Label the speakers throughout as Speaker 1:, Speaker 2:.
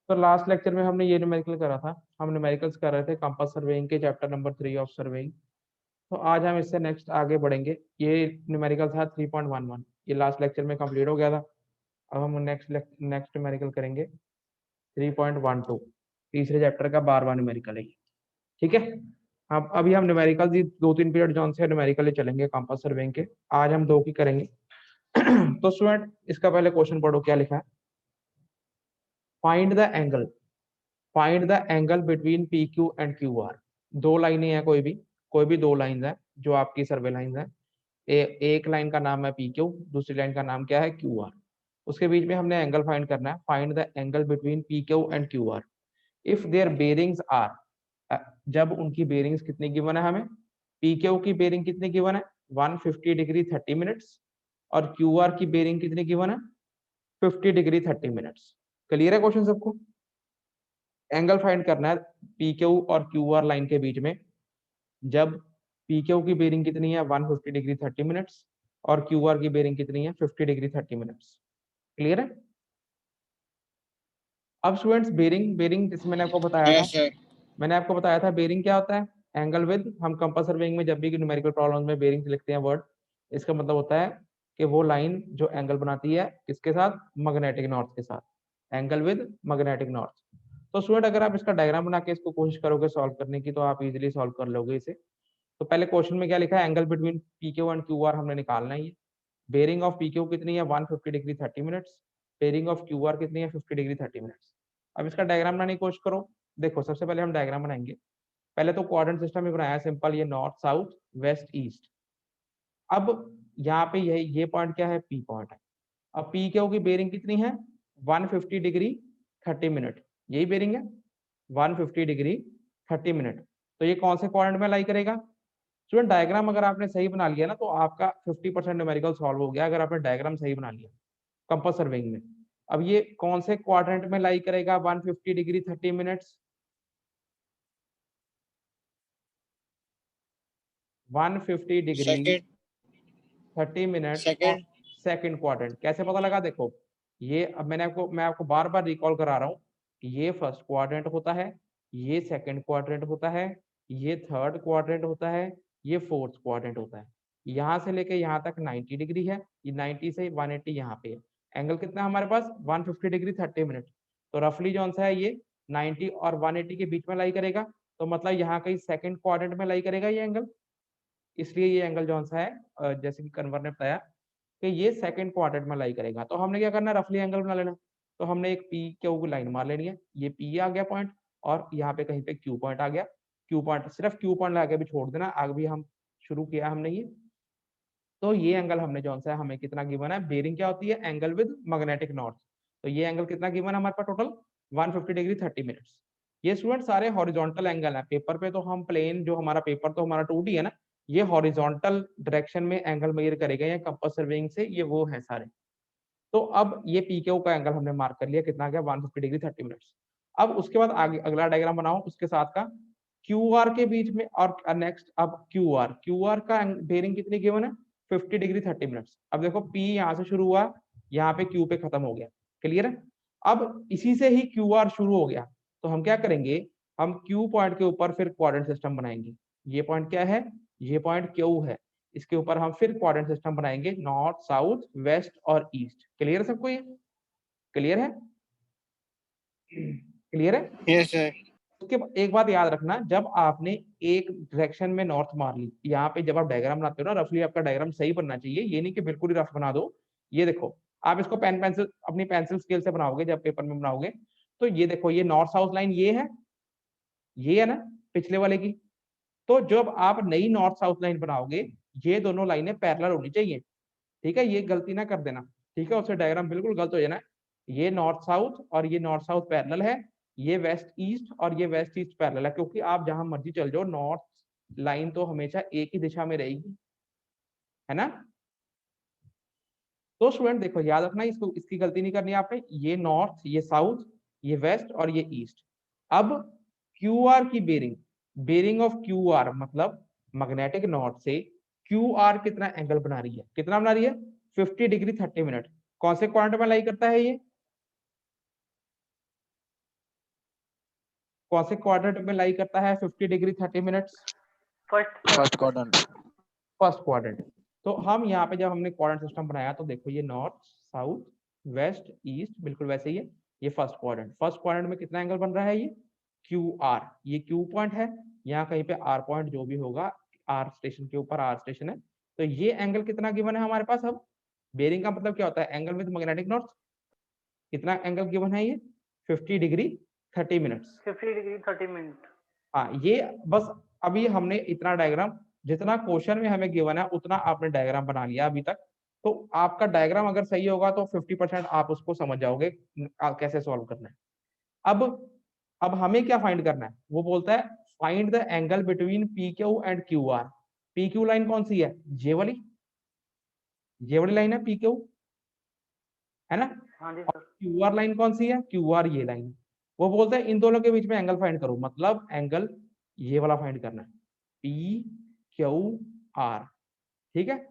Speaker 1: तो last lecture में हमने ये न्यूमेरिकल करा था, हम न्यूमेरिकल्स कर रहे थे कंपास सर्वेइंग के चैप्टर नंबर 3 ऑफ सर्वेइंग। तो आज हम इससे नेक्स्ट आगे बढ़ेंगे। ये न्यूमेरिकल था 3.11, ये लास्ट लेक्चर में कंप्लीट हो गया था। अब हम नेक्स्ट नेक्स्ट न्यूमेरिकल करेंगे 3.12, तीसरे चैप्टर का 12वां न्यूमेरिकल है ये। ठीक है, अब अभी हम न्यूमेरिकल 2-3 पीरियड जोन से न्यूमेरिकल चलेंगे कंपास सर्वेइंग के। आज हम 2 की करेंगे। तो स्टूडेंट इसका पहले क्वेश्चन पढ़ो, क्या लिखा है। Find the angle, find the angle between P Q and Q are. दो लाइनें हैं, कोई भी दो लाइन है जो आपकी सर्वे लाइन है। एक लाइन का नाम है पी क्यू, दूसरी लाइन का नाम क्या है, क्यू आर। उसके बीच में हमने एंगल फाइंड करना है। Find the angle between P Q and Q R if their bearings are. जब उनकी बेरिंग्स कितनी गिवन है हमें, पी क्यू की बेरिंग कितनी गिवन है 150 डिग्री 30 मिनट्स, और क्यू आर की बेरिंग कितनी गिवन है 50 डिग्री 30 मिनट्स। क्लियर है क्वेश्चन सबको। एंगल फाइंड करना है पी क्यू और क्यू आर लाइन के बीच में, जब पी क्यू की बेरिंग कितनी है 150 डिग्री 30 मिनट्स, और क्यू आर की बेरिंग कितनी है 50 डिग्री 30 मिनट्स। क्लियर है। अब स्टूडेंट्स बेरिंग, जैसे मैंने आपको बताया था,
Speaker 2: यस सर।
Speaker 1: मैंने आपको बताया था बेरिंग क्या होता है। एंगल विद, हम कंपास सर्वेइंग में जब भी न्यूमेरिकल प्रॉब्लम में बेरिंग लिखते हैं वर्ड, इसका मतलब होता है कि वो लाइन जो एंगल बनाती है किसके साथ, मैग्नेटिक नॉर्थ के साथ। Angle with magnetic north. तो स्टूडेंट अगर आप इसका डायग्राम बना के इसको कोशिश करोगे सॉल्व करने की, तो आप इजीली सॉल्व कर लोगे इसे। तो पहले क्वेश्चन में क्या लिखा है, angle between P Q and Q are हमने निकालना है। ये बेरिंग ऑफ पी क्यू कितनी है 150 degree 30 minutes, bearing of Q R कितनी है 50 डिग्री 30 मिनट्स। अब इसका डायग्राम बनाने की कोशिश करो। देखो सबसे पहले हम डायग्राम बनाएंगे। पहले तो क्वाड्रेंट सिस्टम ही बनाया सिंपल, ये नॉर्थ साउथ वेस्ट ईस्ट। अब यहाँ पे ये पॉइंट क्या है, पी पॉइंट है। अब पी क्यू की बेरिंग कितनी है 150 डिग्री 30 मिनट, यही बेरिंग है 150 डिग्री 30 मिनट। तो ये कौन से क्वाड्रेंट में लाई करेगा। स्टूडेंट डायग्राम अगर आपने सही बना लिया ना, तो आपका 50% न्यूमेरिकल सॉल्व हो गया, अगर आपने डायग्राम सही बना लिया कंपास सर्वेइंग में। अब ये कौन से क्वाड्रेंट में लाई करेगा 150 degree 30 minutes, 150 degree
Speaker 2: second
Speaker 1: 30 minutes और
Speaker 2: सेकंड
Speaker 1: सेकंड क्वाड्रेंट कैसे पता लगा। देखो ये अब मैं आपको बार बार रिकॉल करा रहा हूँ। ये फर्स्ट क्वाड्रेंट होता है, ये सेकंड क्वाड्रेंट होता है, ये थर्ड क्वाड्रेंट होता है, ये फोर्थ क्वाड्रेंट होता है। यहाँ से लेके यहाँ तक 90 डिग्री है, ये 90 से 180 यहाँ पे है। एंगल कितना है हमारे पास 150 डिग्री 30 मिनट। तो रफली जो सा है ये 90 और 180 के बीच में लाई करेगा। तो मतलब यहाँ कहीं सेकंड क्वाड्रेंट में लाई करेगा ये एंगल। इसलिए ये एंगल जो सा है जैसे कि कन्वर ने बताया कि ये सेकंड क्वाड्रेंट में लाई करेगा। तो हमने क्या करना है, रफली एंगल बना लेना। तो हमने एक पी क्यू की लाइन मार लेनी है, ये पी आ गया पॉइंट, और यहाँ पे कहीं पे क्यू पॉइंट आ गया। क्यू पॉइंट, सिर्फ क्यू पॉइंट लगा के भी छोड़ देना, आगे भी हम शुरू किया हमने ये। तो ये एंगल हमने जो सा है हमें कितना गिवन है, बेरिंग क्या होती है एंगल विद मैग्नेटिक नॉर्थ। तो ये एंगल कितना गिवन है हमारे पास टोटल 150 डिग्री 30 मिनट्स। ये स्टूडेंट सारे हॉरिजॉन्टल एंगल है। पेपर पे तो हम प्लेन, जो हमारा पेपर तो हमारा 2D है ना, ये हॉरिजॉन्टल डायरेक्शन में एंगल मेजर करेगा या कंपास सर्वेइंग से, ये वो है सारे। तो अब ये पी क्यू का एंगल हमने मार्क कर लिया, कितना गया 150 डिग्री 30 मिनट्स। अब उसके बाद आगे अगला डायग्राम बनाओ उसके साथ का, क्यू आर के बीच में और नेक्स्ट। अब क्यू आर का बेरिंग कितनी गिवन है 50 डिग्री 30 मिनट्स। अब देखो पी यहाँ से शुरू हुआ, यहाँ पे क्यू पे खत्म हो गया। क्लियर है। अब इसी से ही क्यू आर शुरू हो गया, तो हम क्या करेंगे, हम क्यू पॉइंट के ऊपर फिर क्वाड्रेंट सिस्टम बनाएंगे। ये पॉइंट क्या है, ये पॉइंट क्यू है, इसके ऊपर हम फिर क्वाड्रेंट सिस्टम बनाएंगे, नॉर्थ साउथ वेस्ट और ईस्ट। क्लियर है सबको, ये क्लियर है, क्लियर है।
Speaker 2: Yes sir.
Speaker 1: उसके एक बात याद रखना, जब आपने एक डायरेक्शन में नॉर्थ मार ली, यहाँ पे जब आप डायग्राम बनाते हो ना, रफली आपका डायग्राम सही बनना चाहिए, ये नहीं कि बिल्कुल ही रफ बना दो। ये देखो आप इसको पेन पेंसिल अपनी पेंसिल स्केल से बनाओगे जब पेपर में बनाओगे, तो ये देखो ये नॉर्थ साउथ लाइन ये है ना पिछले वाले की। तो जब आप नई नॉर्थ साउथ लाइन बनाओगे, ये दोनों लाइनें पैरेलल होनी चाहिए। ठीक है, ये गलती ना कर देना। ठीक है, उससे डायग्राम बिल्कुल गलत हो जाना। ये नॉर्थ साउथ और ये नॉर्थ साउथ पैरेलल है, ये वेस्ट ईस्ट और ये वेस्ट ईस्ट पैरेलल है, क्योंकि आप जहां मर्जी चल जाओ नॉर्थ लाइन तो हमेशा एक ही दिशा में रहेगी, है ना। तो स्टूडेंट देखो याद रखना, इसको इसकी गलती नहीं करनी है आपने। ये नॉर्थ, ये साउथ, ये वेस्ट और ये ईस्ट। अब क्यू आर की bearing, bearing of Q R मतलब मैग्नेटिक नॉर्थ से क्यू आर कितना एंगल बना रही है, कितना बना रही है 50 डिग्री 30 मिनट। कौन से क्वाड्रेंट में लाई करता है ये, कौन से क्वाड्रेंट में लाई करता है 50 degree 30 minutes?
Speaker 2: First quadrant.
Speaker 1: First quadrant. तो हम यहाँ पे जब हमने क्वाड्रेंट सिस्टम बनाया तो देखो ये नॉर्थ साउथ वेस्ट ईस्ट बिल्कुल वैसे ही है। ये फर्स्ट क्वाड्रेंट, फर्स्ट क्वाड्रेंट में कितना एंगल बन रहा है? ये क्यू आर, ये क्यू पॉइंट है, यहाँ कहीं पे आर पॉइंट जो भी होगा, आर स्टेशन के ऊपर आर स्टेशन है, तो ये एंगल कितना गिवन है हमारे पास? अब बेरिंग का मतलब क्या होता है? Angle with magnetic north. कितना एंगल गिवन है? ये 50 डिग्री 30 मिनट्स।
Speaker 3: 50 degree 30 minute.
Speaker 1: हाँ, ये बस अभी हमने इतना डायग्राम, जितना क्वेश्चन में हमें गिवन है उतना आपने डायग्राम बना लिया अभी तक। तो आपका डायग्राम अगर सही होगा तो 50% आप उसको समझ जाओगे कैसे सॉल्व करना है। अब हमें क्या फाइंड करना है? वो बोलता है find the angle between P Q and Q are. P Q line कौन सी है? ये वाली लाइन है पी क्यू, है ना?
Speaker 3: हाँ जी
Speaker 1: और
Speaker 3: सर।
Speaker 1: क्यू आर लाइन कौन सी है? क्यू आर ये लाइन। वो बोलते हैं इन दोनों के बीच में एंगल फाइंड करो, मतलब एंगल ये वाला फाइंड करना है, पी क्यू आर। ठीक है,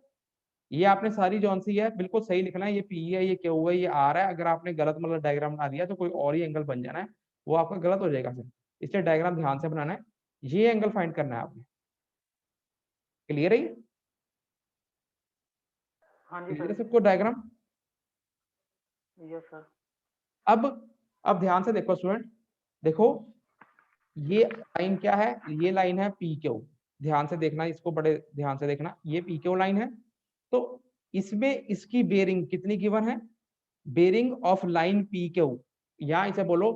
Speaker 1: ये आपने सारी जौन सी है बिल्कुल सही लिखना है। ये पी है, ये क्यू है, ये आर है। अगर आपने गलत मतलब डायग्राम बना दिया तो कोई और ही एंगल बन जाना है, वो आपका गलत हो जाएगा फिर। इसलिए डायग्राम ध्यान से बनाना है, ये एंगल फाइंड करना है आपने। क्लियर है?
Speaker 3: हाँ जी
Speaker 1: क्लियर है
Speaker 3: सर।
Speaker 1: सबको डायग्राम?
Speaker 3: Yes sir.
Speaker 1: अब ध्यान से देखो स्टूडेंट, देखो ये लाइन क्या है? ये लाइन है पी क्यू। ध्यान से देखना, इसको बड़े ध्यान से देखना। ये पी क्यू लाइन है, तो इसमें इसकी बेरिंग कितनी गिवन है? Bearing of line P Q, या इसे बोलो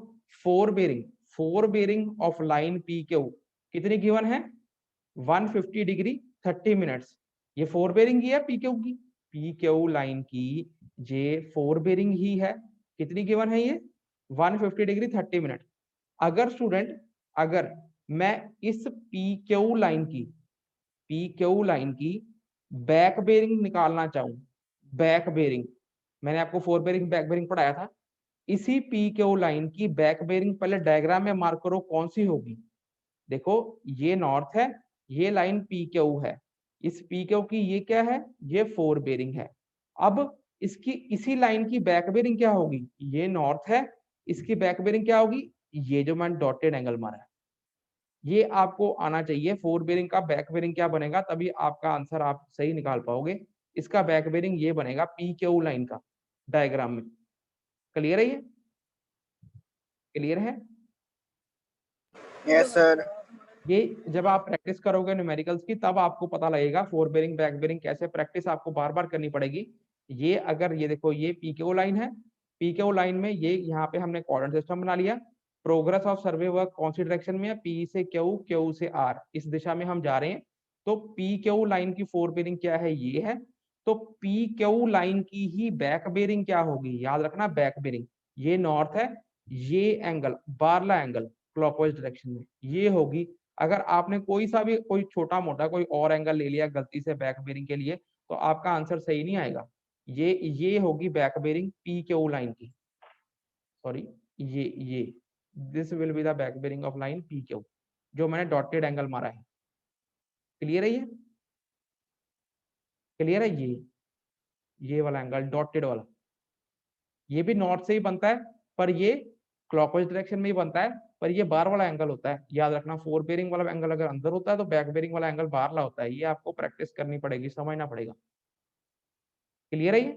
Speaker 1: fore bearing of line P Q कितनी गिवन है? 150 डिग्री 30 मिनट्स। ये फोर बेरिंग ही है पी क्यू की, पी क्यू लाइन की ये फोर बेरिंग ही है। कितनी गिवन है ये? 150 डिग्री 30 मिनट। अगर स्टूडेंट, अगर मैं इस पी क्यू लाइन की बैक बेरिंग निकालना चाहूं, बैक बेरिंग, मैंने आपको फोर बेरिंग बैक बेरिंग पढ़ाया था, इसी पी क्यू लाइन की बैक बेरिंग पहले डायग्राम में मार्क करो कौन सी होगी। देखो ये नॉर्थ है, ये लाइन पी क्यू है, इस पी क्यू की ये क्या है? ये फोर बेरिंग है। अब इसकी इसी लाइन की बैक बेरिंग क्या होगी? ये नॉर्थ है, इसकी बैक बेरिंग क्या होगी? ये जो मैंने डॉटेड एंगल मारा है, ये आपको आना चाहिए। फोर बेरिंग का बैक बेरिंग क्या बनेगा, तभी आपका आंसर आप सही निकाल पाओगे। इसका बैक बेरिंग ये बनेगा पी क्यू लाइन का डायग्राम में। क्लियर है? ये क्लियर है?
Speaker 2: Yes sir.
Speaker 1: ये जब आप प्रैक्टिस करोगे न्यूमेरिकल्स की तब आपको पता लगेगा फोर बेरिंग बैक बेरिंग कैसे, प्रैक्टिस आपको बार बार करनी पड़ेगी। ये अगर ये देखो ये पी क्यू लाइन है, पी क्यू लाइन में ये यहाँ पे हमने कोऑर्डिनेट सिस्टम बना लिया। प्रोग्रेस ऑफ सर्वे वर्क कौन सी डायरेक्शन में है? पी से क्यू, क्यू से आर, इस दिशा में हम जा रहे हैं। तो पी क्यू लाइन की फोर बेरिंग क्या है? ये है। तो पी क्यू लाइन की ही बैक बेरिंग क्या होगी? याद रखना बैक बेरिंग, ये नॉर्थ है, ये angle Barla angle clockwise direction में ये होगी। अगर आपने कोई सा भी कोई छोटा मोटा कोई और एंगल ले लिया गलती से बैक बेरिंग के लिए, तो आपका आंसर सही नहीं आएगा। ये होगी back bearing P Q line की, सॉरी ये this will be the back bearing of line P Q, जो मैंने डॉटेड एंगल मारा है। क्लियर है? ये क्लियर है? ये वाला एंगल डॉटेड वाला, ये भी नॉर्थ से ही बनता है, पर ये क्लॉकवाइज डायरेक्शन में ही बनता है, पर ये बार वाला एंगल होता है। याद रखना, फोर बेरिंग वाला एंगल अगर अंदर होता है तो बैक बेरिंग वाला एंगल बाहर ला होता है। ये आपको प्रैक्टिस करनी पड़ेगी, समझना पड़ेगा। क्लियर है? ये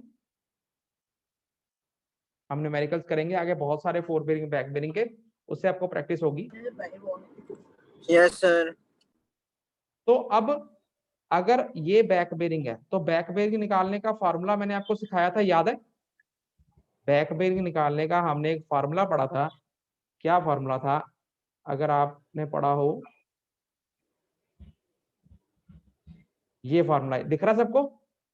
Speaker 1: हम न्यूमेरिकल्स करेंगे आगे बहुत सारे फोर बेरिंग बैक बेरिंग के, उससे आपको प्रैक्टिस होगी।
Speaker 2: Yes sir.
Speaker 1: तो अब अगर ये बैक बेरिंग है तो बैक बेरिंग निकालने का फार्मूला मैंने आपको सिखाया था, याद है? बैक बेरिंग निकालने का हमने एक फार्मूला पढ़ा था। क्या फार्मूला था? अगर आपने पढ़ा हो, ये फार्मूला दिख रहा सबको?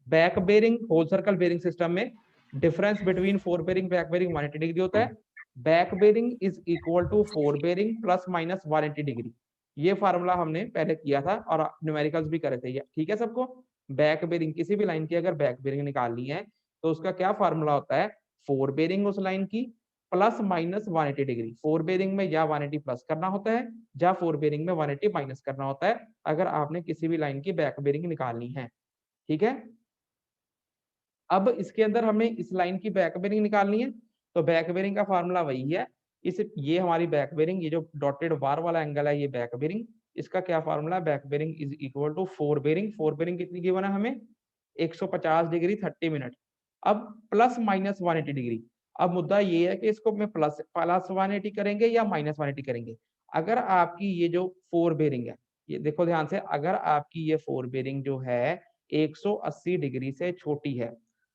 Speaker 1: Back bearing whole circle bearing system में difference between fore bearing back bearing 180 degree होता है। Back bearing is equal to fore bearing plus minus 180 degree. ये फार्मूला हमने पहले किया था और न्यूमेरिकल्स भी करे थे। ठीक है सबको? बैक बेरिंग किसी भी लाइन की अगर बैक बेरिंग निकालनी है तो उसका क्या फार्मूला होता है? फोर बेरिंग उस लाइन की plus minus 180 degree. Fore bearing में या 180 प्लस करना होता है या फोर बेरिंग में 180 माइनस करना होता है, अगर आपने किसी भी लाइन की बैक बेरिंग निकालनी है। ठीक है? अब इसके अंदर हमें इस लाइन की बैक बेरिंग निकालनी है, तो बैक बेरिंग का फार्मूला वही है, इस ये हमारी बैक बेरिंग, ये जो डॉटेड बार वाला एंगल है ये बैक बेरिंग, इसका क्या फार्मूला है, back bearing is equal to fore bearing. Fore bearing कितनी गिवन है हमें, 150 डिग्री 30 मिनट। अब प्लस माइनस 180 डिग्री। अब मुद्दा ये है कि इसको में प्लस 180 करेंगे या माइनस 180 करेंगे। अगर आपकी ये जो फोर बेरिंग है, ये देखो ध्यान से, अगर आपकी ये फोर बेरिंग जो है 180 डिग्री से छोटी है,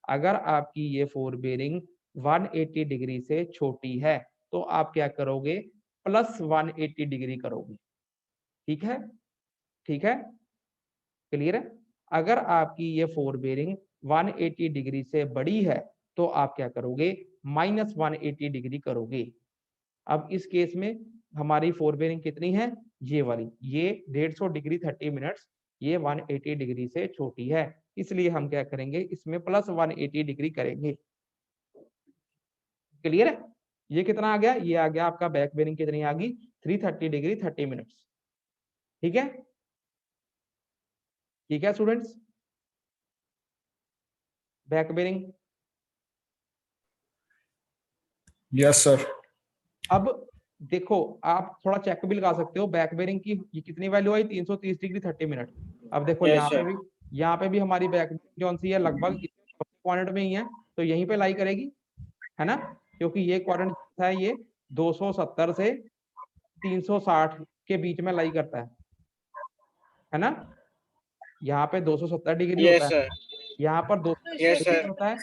Speaker 1: अगर आपकी ये फोर बेरिंग 180 डिग्री से छोटी है, तो आप क्या करोगे, प्लस 180 डिग्री करोगे। ठीक है, ठीक है, क्लियर है। अगर आपकी ये फोर बेरिंग 180 डिग्री से बड़ी है तो आप क्या करोगे, माइनस 180 डिग्री करोगे। अब इस केस में हमारी फोर बेरिंग कितनी है, ये वाली, ये 150 डिग्री 30 मिनट्स, ये 180 डिग्री से छोटी है, इसलिए हम क्या करेंगे, इसमें प्लस 180 डिग्री करेंगे। क्लियर है। ये कितना आ गया, ये आ गया आपका बैक बेरिंग कितनी आ गई, 330 डिग्री 30 मिनट्स। ठीक है, ठीक है students, back bearing.
Speaker 4: Yes sir.
Speaker 1: अब देखो, आप थोड़ा चेक भी लगा सकते हो, बैक बेरिंग की ये कितनी वैल्यू आई, 330 डिग्री 30 मिनट। अब देखो
Speaker 2: Yes,
Speaker 1: यहाँ पे भी हमारी बैक बेरिंग जो सी है लगभग क्वाड्रेंट में ही है, तो यहीं पे लाई करेगी, है ना, क्योंकि ये क्वाड्रेंट है ये 270 से 360 के बीच में लाई करता है ना। यहाँ पे 270 डिग्री
Speaker 2: Yes,
Speaker 1: होता है,
Speaker 2: sir.
Speaker 1: यहाँ पर 2
Speaker 2: Yes, sir.
Speaker 1: होता है,